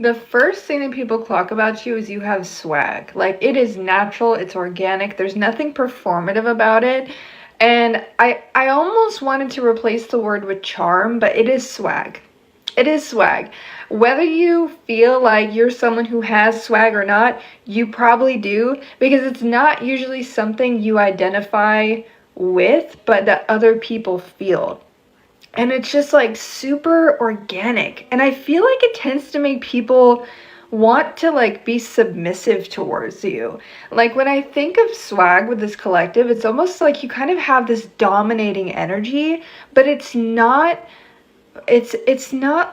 The first thing that people clock about you is you have swag. Like, it is natural, it's organic, there's nothing performative about it. And I almost wanted to replace the word with charm, but it is swag. It is swag. Whether you feel like you're someone who has swag or not, you probably do, because it's not usually something you identify with, but that other people feel. And it's just like super organic. And I feel like it tends to make people want to like be submissive towards you. Like when I think of swag with this collective, it's almost like you kind of have this dominating energy, but it's not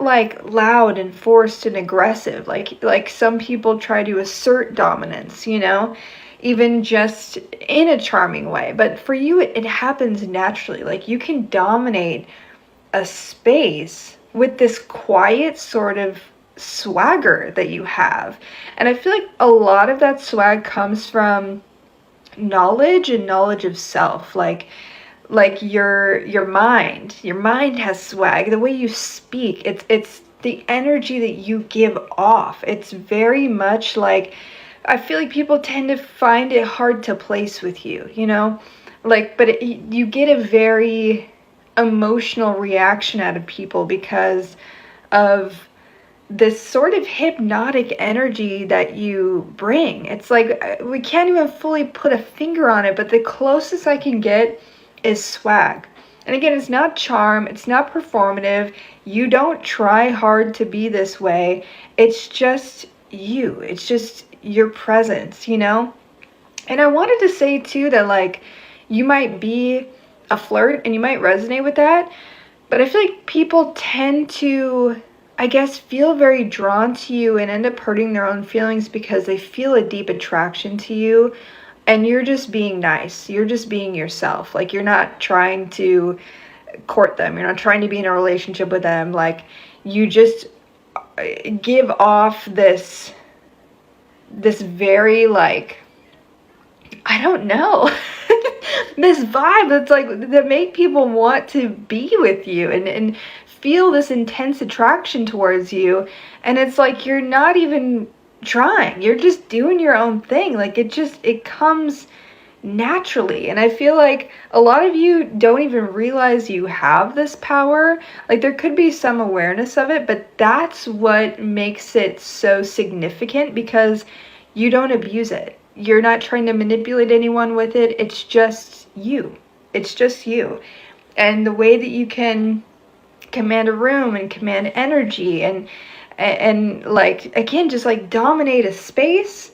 like loud and forced and aggressive like some people try to assert dominance, even just in a charming way. But for you, it happens naturally. Like you can dominate a space with this quiet sort of swagger that you have. And I feel like a lot of that swag comes from knowledge and knowledge of self. Like your mind has swag. The way you speak, it's the energy that you give off. It's very much like, I feel like people tend to find it hard to place with you. Like, but you get a very emotional reaction out of people because of this sort of hypnotic energy that you bring. It's like we can't even fully put a finger on it, but the closest I can get is swag. And again, it's not charm, it's not performative. You don't try hard to be this way. It's just you. It's just your presence. And I wanted to say too that like you might be a flirt and you might resonate with that, but I feel like people tend to, I guess, feel very drawn to you and end up hurting their own feelings because they feel a deep attraction to you and you're just being nice. You're just being yourself. Like you're not trying to court them. You're not trying to be in a relationship with them. Like you just give off this very like, I don't know, this vibe that's like that make people want to be with you and feel this intense attraction towards you. And it's like you're not even trying. You're just doing your own thing. Like it comes naturally. And I feel like a lot of you don't even realize you have this power. Like there could be some awareness of it, but that's what makes it so significant because you don't abuse it. You're not trying to manipulate anyone with it. It's just you. It's just you. And the way that you can command a room and command energy and like again just like dominate a space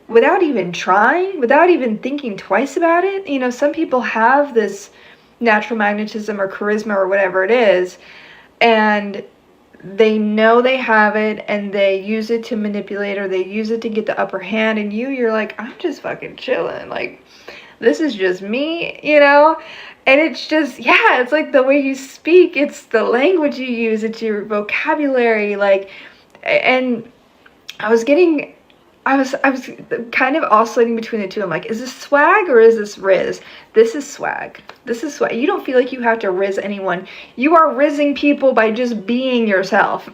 without even trying, without even thinking twice about it. Some people have this natural magnetism or charisma or whatever it is, and they know they have it and they use it to manipulate or they use it to get the upper hand, and you're like, I'm just fucking chilling. Like, this is just me. And it's just, yeah, it's like the way you speak, it's the language you use, it's your vocabulary, like, and I was kind of oscillating between the two. I'm like, is this swag or is this Riz? This is swag. This is swag. You don't feel like you have to Riz anyone. You are rizzing people by just being yourself.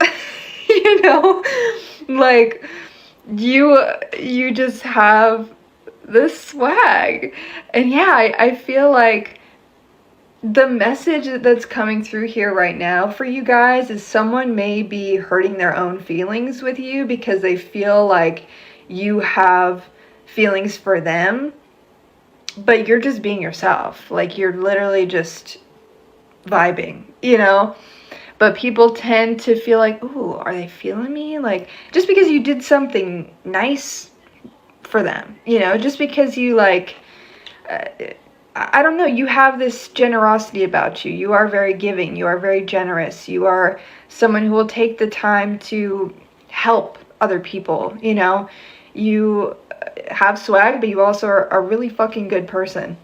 Like you just have this swag. And yeah, I feel like the message that's coming through here right now for you guys is someone may be hurting their own feelings with you because they feel like you have feelings for them, but you're just being yourself. Like you're literally just vibing. But people tend to feel like, ooh, are they feeling me? Like just because you did something nice for them, just because you like, I don't know, you have this generosity about you. You are very giving. You are very generous. You are someone who will take the time to help other people. You have swag, but you also are a really fucking good person.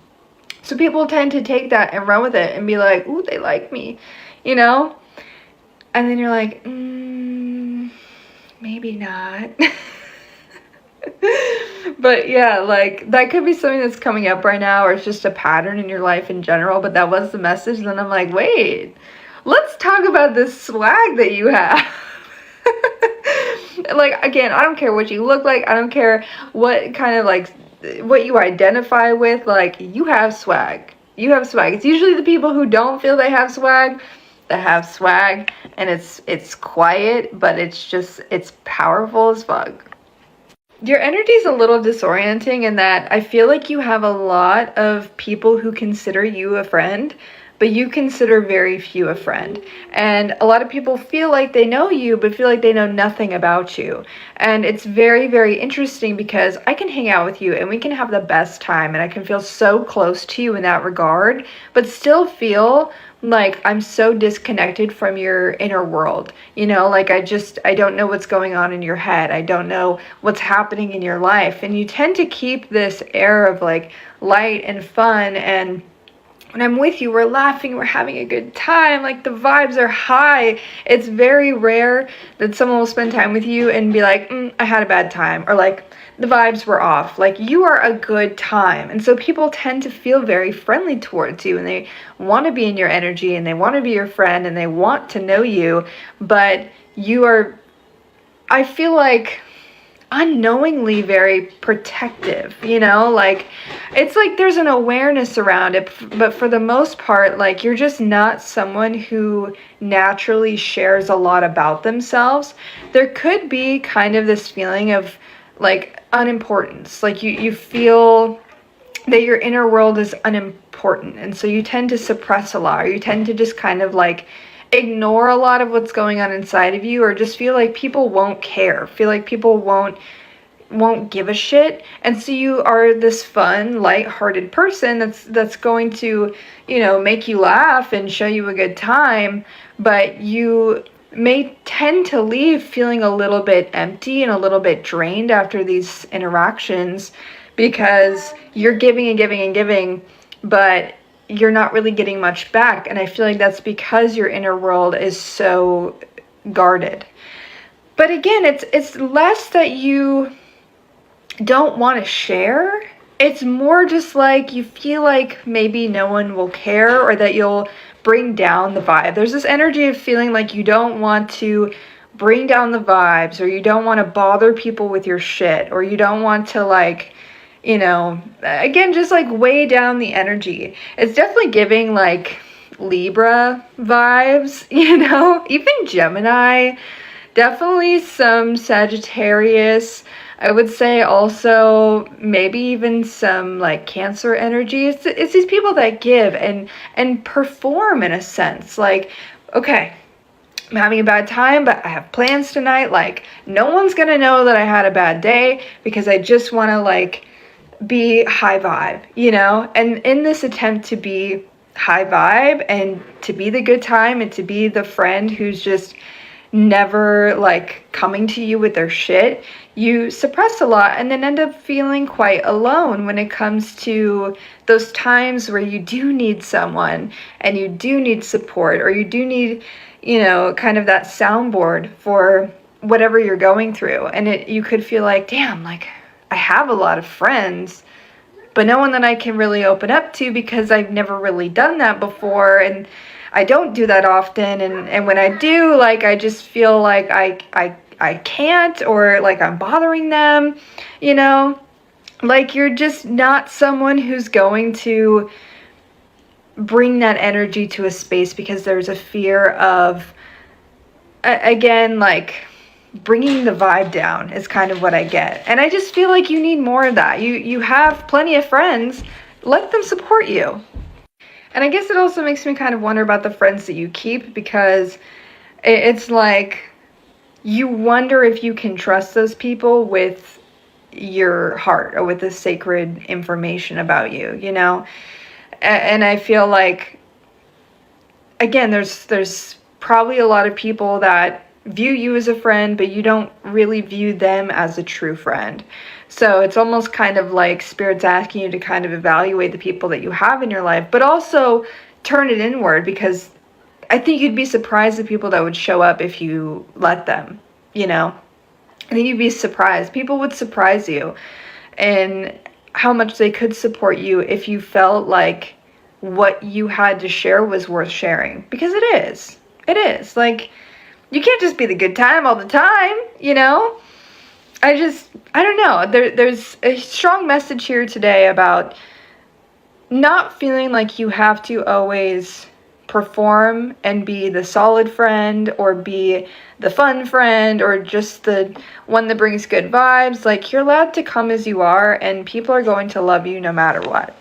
So people tend to take that and run with it and be like, ooh, they like me, And then you're like, maybe not. But yeah, like that could be something that's coming up right now, or it's just a pattern in your life in general, but that was the message. And then I'm like, wait, let's talk about this swag that you have. Like, again, I don't care what you look like. I don't care what kind of, like, what you identify with. Like, you have swag. You have swag. It's usually the people who don't feel they have swag that have swag, and it's quiet, but it's powerful as fuck. Your energy is a little disorienting in that I feel like you have a lot of people who consider you a friend, but you consider very few a friend. And a lot of people feel like they know you, but feel like they know nothing about you. And it's very, very interesting because I can hang out with you and we can have the best time and I can feel so close to you in that regard, but still feel like I'm so disconnected from your inner world. You know, like I don't know what's going on in your head. I don't know what's happening in your life. And you tend to keep this air of like light and fun, and when I'm with you, we're laughing, we're having a good time, like the vibes are high. It's very rare that someone will spend time with you and be like, I had a bad time, or like the vibes were off. Like, you are a good time. And so people tend to feel very friendly towards you, and they want to be in your energy, and they want to be your friend, and they want to know you, but you are, I feel like, unknowingly very protective, you know? Like, it's like there's an awareness around it, but for the most part, like, you're just not someone who naturally shares a lot about themselves. There could be kind of this feeling of like unimportance, like you feel that your inner world is unimportant, and so you tend to suppress a lot, or you tend to just kind of like ignore a lot of what's going on inside of you, or just feel like people won't care, feel like people won't give a shit. And so you are this fun, light-hearted person that's going to, you know, make you laugh and show you a good time, but you may tend to leave feeling a little bit empty and a little bit drained after these interactions, because you're giving and giving and giving, but you're not really getting much back. And I feel like that's because your inner world is so guarded. But again, it's less that you don't want to share. It's more just like you feel like maybe no one will care, or that you'll bring down the vibe. There's this energy of feeling like you don't want to bring down the vibes, or you don't want to bother people with your shit, or you don't want to, like, you know, again, just like weigh down the energy. It's definitely giving like Libra vibes, you know, even Gemini, definitely some Sagittarius. I would say also maybe even some like Cancer energy. It's these people that give and perform in a sense. Like, okay, I'm having a bad time, but I have plans tonight. Like, no one's gonna know that I had a bad day because I just want to like be high vibe, you know? And in this attempt to be high vibe and to be the good time and to be the friend who's just never like coming to you with their shit, you suppress a lot and then end up feeling quite alone when it comes to those times where you do need someone and you do need support, or you do need, you know, kind of that soundboard for whatever you're going through. And you could feel like, damn, like I have a lot of friends, but no one that I can really open up to because I've never really done that before, and I don't do that often, and when I do, like, I just feel like I can't, or like I'm bothering them, you know? Like, you're just not someone who's going to bring that energy to a space because there's a fear of, again, like, bringing the vibe down is kind of what I get. And I just feel like you need more of that. You have plenty of friends. Let them support you. And I guess it also makes me kind of wonder about the friends that you keep, because it's like you wonder if you can trust those people with your heart or with the sacred information about you, you know? And I feel like, again, there's probably a lot of people that view you as a friend, but you don't really view them as a true friend. So it's almost kind of like Spirit's asking you to kind of evaluate the people that you have in your life, but also turn it inward, because I think you'd be surprised at people that would show up if you let them, you know? I think you'd be surprised. People would surprise you in how much they could support you if you felt like what you had to share was worth sharing, because it is. It is. Like, You can't just be the good time all the time, you know? I don't know. There's a strong message here today about not feeling like you have to always perform and be the solid friend or be the fun friend or just the one that brings good vibes. Like, you're allowed to come as you are, and people are going to love you no matter what.